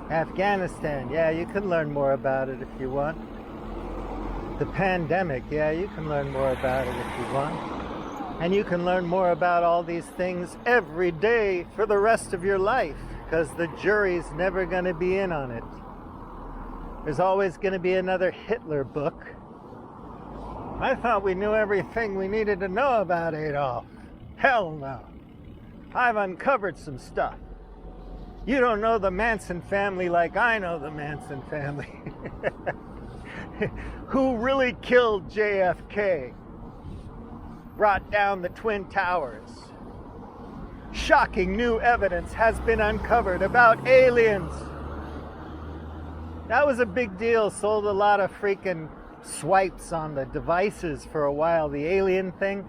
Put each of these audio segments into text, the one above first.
Afghanistan, yeah, you can learn more about it if you want. The pandemic, yeah, you can learn more about it if you want. And you can learn more about all these things every day for the rest of your life, because the jury's never going to be in on it. There's always going to be another Hitler book. I thought we knew everything we needed to know about Adolf. Hell no. I've uncovered some stuff. You don't know the Manson family like I know the Manson family. Who really killed JFK? Brought down the Twin Towers. Shocking new evidence has been uncovered about aliens. That was a big deal, sold a lot of freaking swipes on the devices for a while, the alien thing.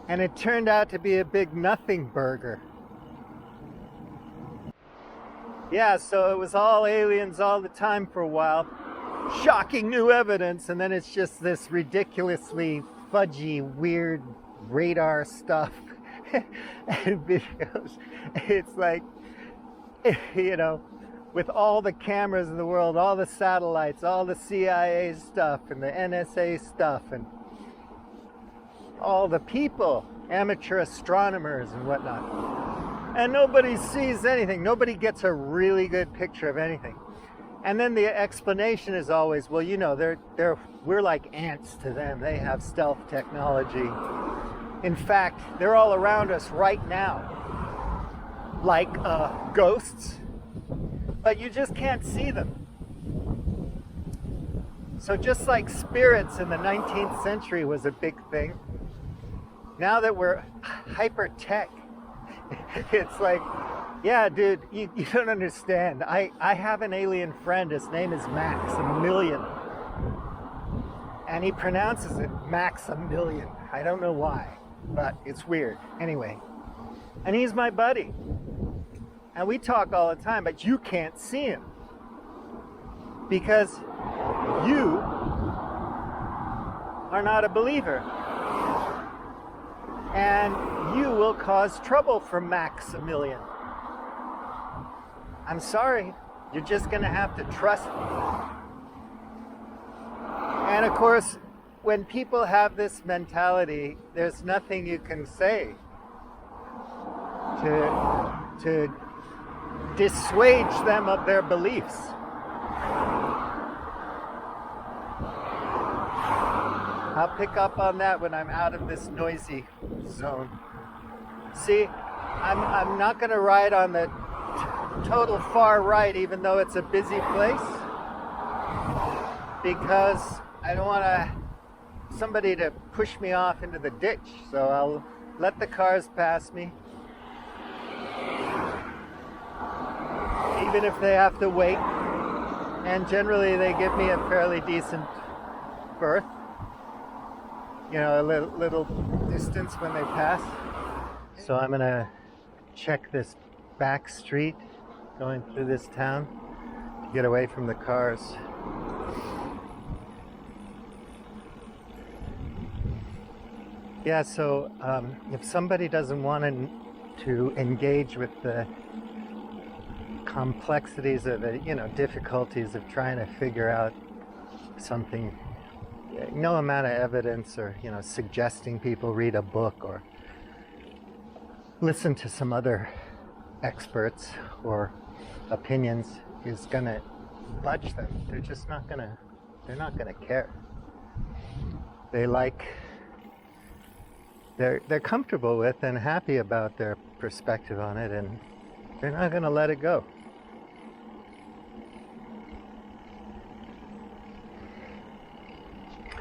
And it turned out to be a big nothing burger. Yeah, so it was all aliens all the time for a while. Shocking new evidence, and then it's just this ridiculously fudgy, weird radar stuff and videos. It's like, you know, with all the cameras in the world, all the satellites, all the CIA stuff and the NSA stuff and all the people, amateur astronomers and whatnot. And nobody sees anything. Nobody gets a really good picture of anything. And then the explanation is always, well, you know, we're like ants to them. They have stealth technology. In fact, they're all around us right now, like ghosts, but you just can't see them. So just like spirits in the 19th century was a big thing, now that we're hyper-tech, it's like, yeah, dude, you don't understand. I have an alien friend. His name is Maximilian. And he pronounces it Maximilian. I don't know why, but it's weird. Anyway, and he's my buddy. And we talk all the time, but you can't see him. Because you are not a believer. And you will cause trouble for Maximilian. I'm sorry, you're just going to have to trust me. And of course, when people have this mentality, there's nothing you can say to dissuade them of their beliefs. I'll pick up on that when I'm out of this noisy zone. See, I'm not going to ride on the total far right, even though it's a busy place, because I don't want somebody to push me off into the ditch. So I'll let the cars pass me, even if they have to wait. And generally they give me a fairly decent berth, you know, a little distance when they pass. So I'm gonna check this back street going through this town to get away from the cars. Yeah, so if somebody doesn't want to engage with the complexities of the, you know, difficulties of trying to figure out something, no amount of evidence or, you know, suggesting people read a book or listen to some other experts or opinions is gonna budge them. They're just not gonna, they're not gonna care. They're comfortable with and happy about their perspective on it, and they're not gonna let it go.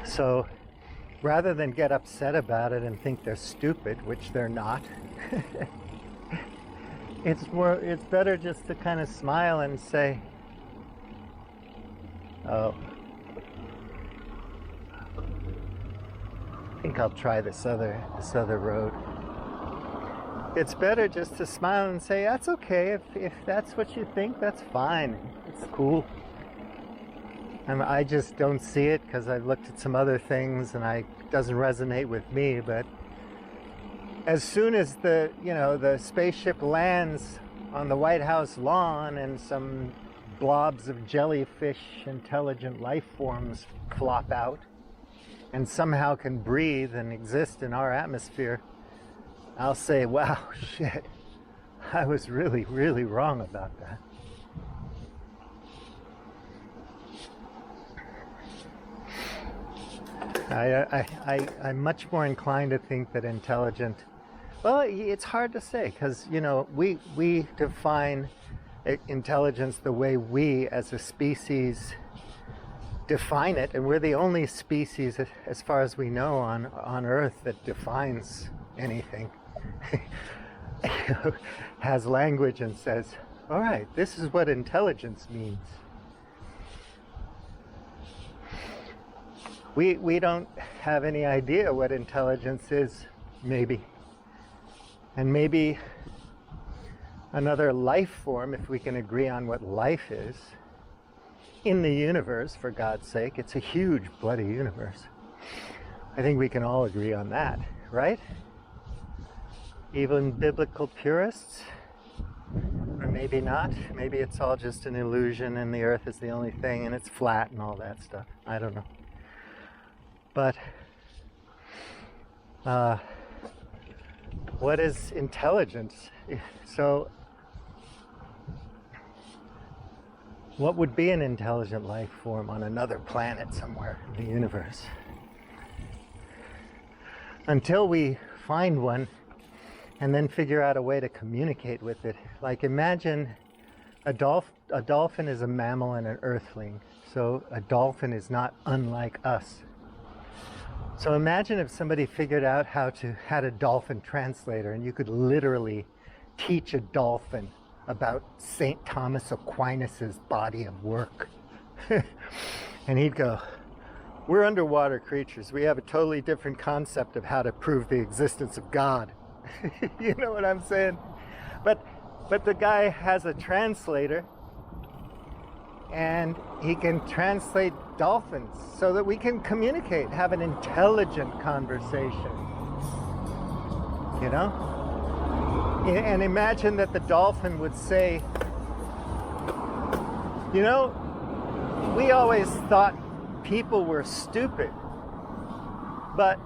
So rather than get upset about it and think they're stupid, which they're not, it's better just to kind of smile and say, oh, I think I'll try this other road. It's better just to smile and say, that's okay, if that's what you think, that's fine, it's cool. I just don't see it because I've looked at some other things and it doesn't resonate with me. But as soon as the spaceship lands on the White House lawn and some blobs of jellyfish, intelligent life forms flop out and somehow can breathe and exist in our atmosphere, I'll say, wow, shit, I was really, really wrong about that. I'm much more inclined to think that intelligent, well, it's hard to say because, you know, we define intelligence the way we as a species define it, and we're the only species, as far as we know, on Earth that defines anything. Has language and says, all right, this is what intelligence means. We don't have any idea what intelligence is, maybe. And maybe another life form, if we can agree on what life is, in the universe, for God's sake. It's a huge bloody universe. I think we can all agree on that, right? Even biblical purists? Or maybe not. Maybe it's all just an illusion and the earth is the only thing and it's flat and all that stuff. I don't know. But what is intelligence? So what would be an intelligent life form on another planet somewhere in the universe? Until we find one and then figure out a way to communicate with it. Like, imagine a dolphin is a mammal and an earthling. So a dolphin is not unlike us. So imagine if somebody figured out had a dolphin translator and you could literally teach a dolphin about St. Thomas Aquinas' body of work. And he'd go, we're underwater creatures. We have a totally different concept of how to prove the existence of God. You know what I'm saying? But the guy has a translator and he can translate dolphins so that we can communicate, have an intelligent conversation. You know? And imagine that the dolphin would say, you know, we always thought people were stupid, but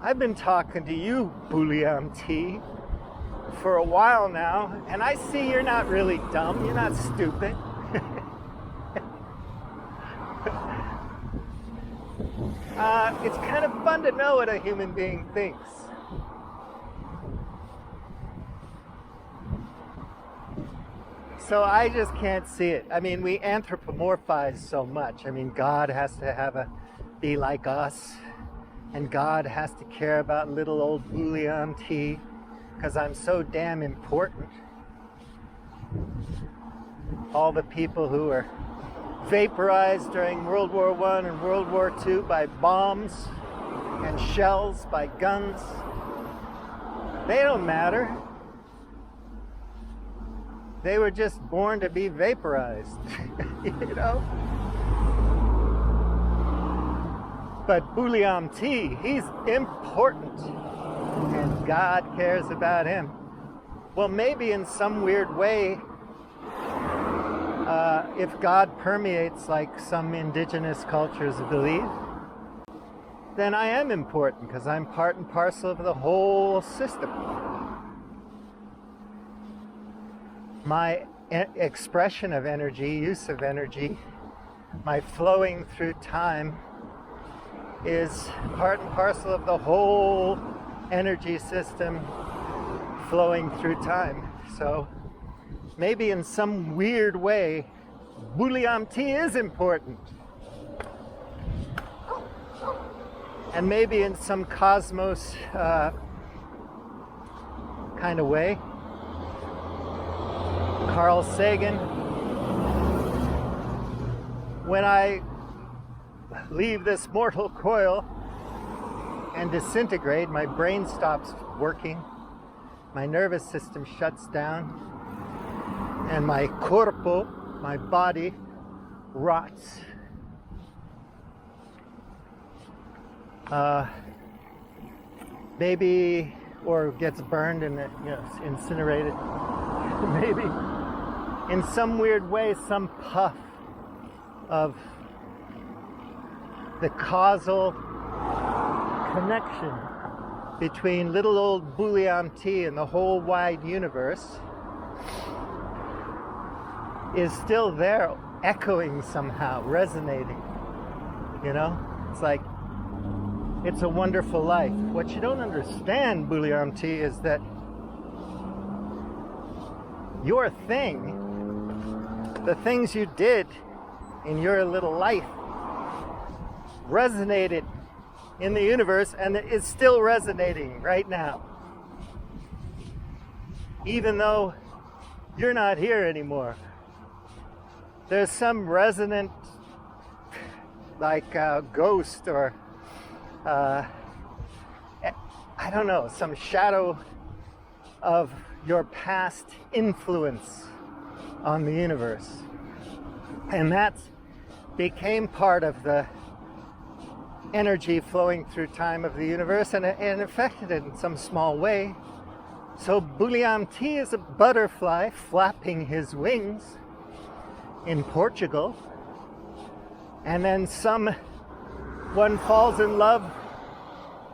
I've been talking to you, Bulliam T, for a while now, and I see you're not really dumb, you're not stupid. It's kind of fun to know what a human being thinks. So I just can't see it. I mean, we anthropomorphize so much. I mean, God has to be like us, and God has to care about little old Bulliam T, because I'm so damn important. All the people who were vaporized during World War I and World War II by bombs and shells, by guns, they don't matter. They were just born to be vaporized, you know? But Bulliam T, he's important, and God cares about him. Well, maybe in some weird way, if God permeates like some indigenous cultures believe, then I am important because I'm part and parcel of the whole system. My expression of energy, use of energy, my flowing through time is part and parcel of the whole energy system flowing through time. So maybe in some weird way, Bulliam T is important. And maybe in some cosmos kind of way, Carl Sagan, when I leave this mortal coil and disintegrate, my brain stops working, my nervous system shuts down, and my corpo, my body, rots. Maybe, or gets burned and incinerated. Maybe. in some weird way, some puff of the causal connection between little old Bulliam-T and the whole wide universe is still there, echoing somehow, resonating. You know? It's like, it's a wonderful life. What you don't understand, Bulliam-T, is that your thing, the things you did in your little life, resonated in the universe and is still resonating right now. Even though you're not here anymore. There's some resonant, like ghost or, I don't know, some shadow of your past influence on the universe. And that became part of the energy flowing through time of the universe and affected it in some small way. So Bulliam-T is a butterfly flapping his wings in Portugal, and then someone falls in love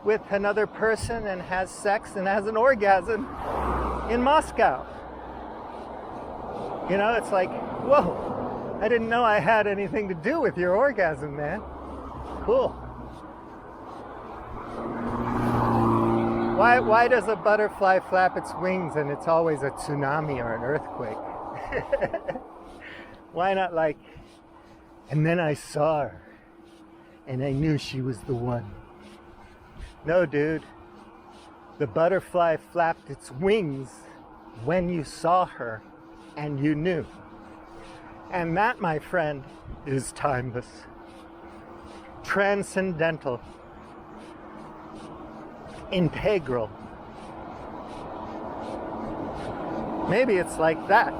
with another person and has sex and has an orgasm in Moscow. You know, it's like, whoa, I didn't know I had anything to do with your orgasm, man. Cool. Why does a butterfly flap its wings and it's always a tsunami or an earthquake? Why not like, and then I saw her and I knew she was the one? No, dude. The butterfly flapped its wings when you saw her and you knew. And that, my friend, is timeless, transcendental, integral. Maybe it's like that.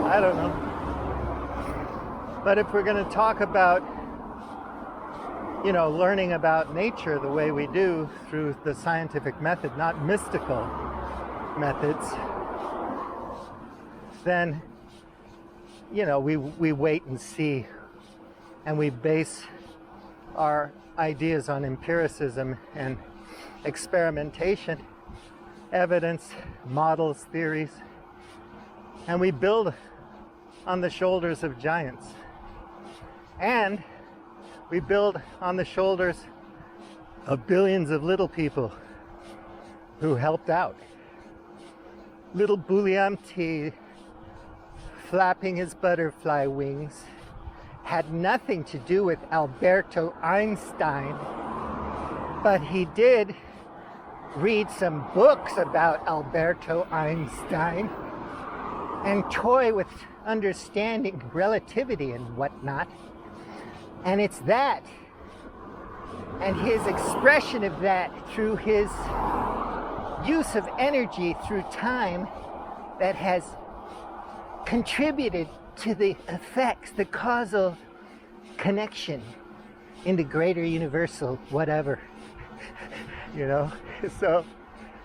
I don't know. But if we're going to talk about, you know, learning about nature the way we do through the scientific method, not mystical methods, then, you know, we wait and see, and we base our ideas on empiricism and experimentation, evidence, models, theories, and we build on the shoulders of giants. And we build on the shoulders of billions of little people who helped out. Little Bulliam-T flapping his butterfly wings had nothing to do with Alberto Einstein, but he did read some books about Alberto Einstein and toy with understanding relativity and whatnot. And it's that, and his expression of that through his use of energy through time, that has contributed to the effects, the causal connection in the greater universal whatever. You know? So,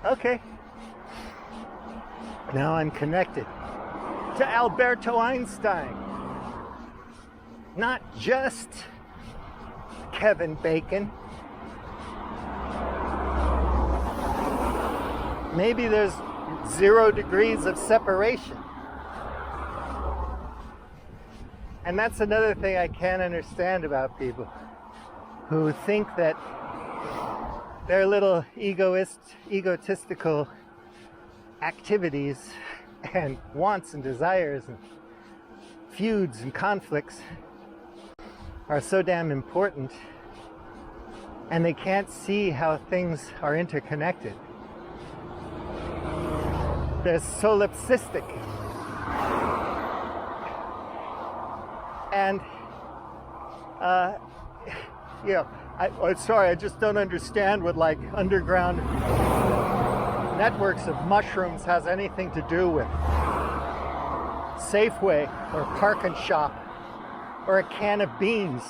okay. Now I'm connected to Alberto Einstein. Not just Kevin Bacon. Maybe there's 0 degrees of separation. And that's another thing I can't understand about people who think that their little egotistical activities and wants and desires and feuds and conflicts are so damn important, and they can't see how things are interconnected. They're solipsistic. And, I'm sorry, I just don't understand what, like, underground networks of mushrooms has anything to do with Safeway or Park and Shop or a can of beans.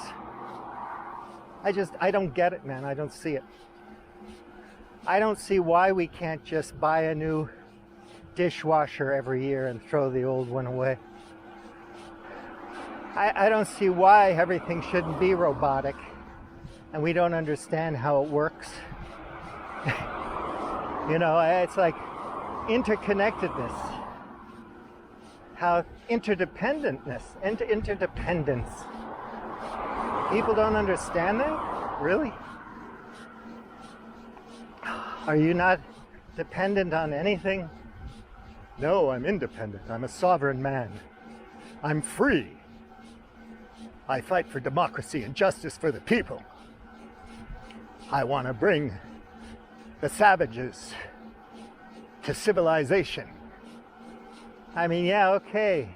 I don't get it, man. I don't see it. I don't see why we can't just buy a new dishwasher every year and throw the old one away. I don't see why everything shouldn't be robotic and we don't understand how it works. You know, it's like interconnectedness, how interdependence. People don't understand that? Really? Are you not dependent on anything? No, I'm independent. I'm a sovereign man. I'm free. I fight for democracy and justice for the people. I want to bring the savages to civilization. I mean, yeah, okay.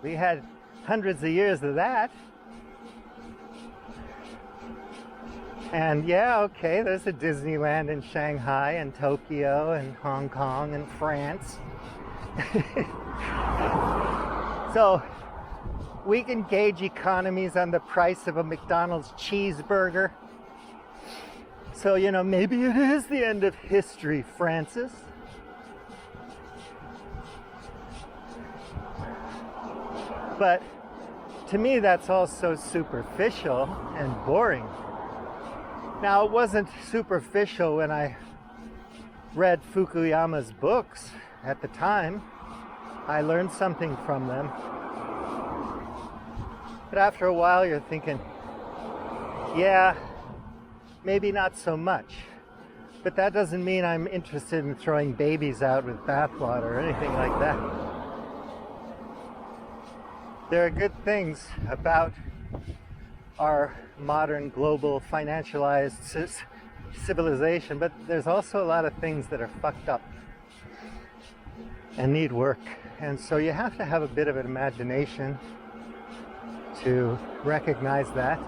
We had hundreds of years of that. And yeah, okay, there's a Disneyland in Shanghai and Tokyo and Hong Kong and France. So we can gauge economies on the price of a McDonald's cheeseburger. So, you know, maybe it is the end of history, Francis. But to me, that's all so superficial and boring. Now, it wasn't superficial when I read Fukuyama's books at the time. I learned something from them. But after a while, you're thinking, yeah, maybe not so much. But that doesn't mean I'm interested in throwing babies out with bathwater or anything like that. There are good things about our modern global financialized civilization, but there's also a lot of things that are fucked up and need work. And so you have to have a bit of an imagination to recognize that.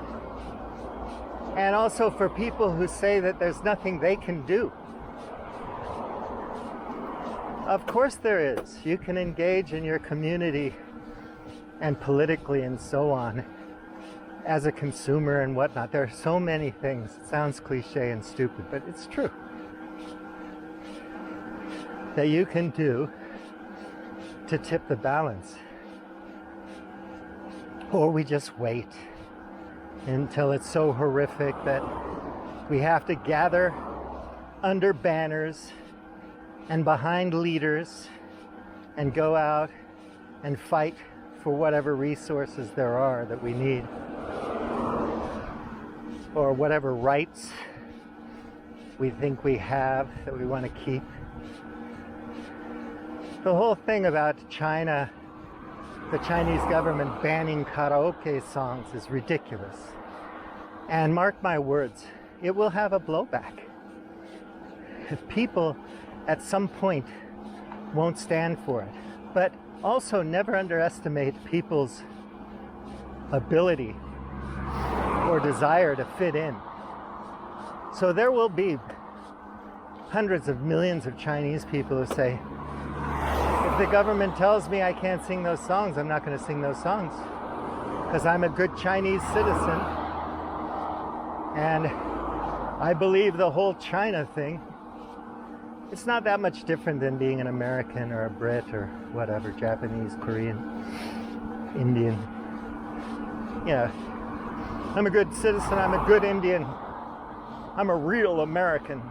And also for people who say that there's nothing they can do. Of course there is. You can engage in your community and politically and so on as a consumer and whatnot. There are so many things. It sounds cliche and stupid, but it's true. That you can do to tip the balance. Or we just wait until it's so horrific that we have to gather under banners and behind leaders and go out and fight for whatever resources there are that we need, or whatever rights we think we have that we want to keep. The whole thing about China, the Chinese government banning karaoke songs, is ridiculous. And mark my words, it will have a blowback. If people at some point won't stand for it. But also never underestimate people's ability or desire to fit in. So there will be hundreds of millions of Chinese people who say, if the government tells me I can't sing those songs, I'm not going to sing those songs because I'm a good Chinese citizen and I believe the whole China thing. It's not that much different than being an American or a Brit or whatever, Japanese, Korean, Indian. Yeah, I'm a good citizen, I'm a good Indian, I'm a real American.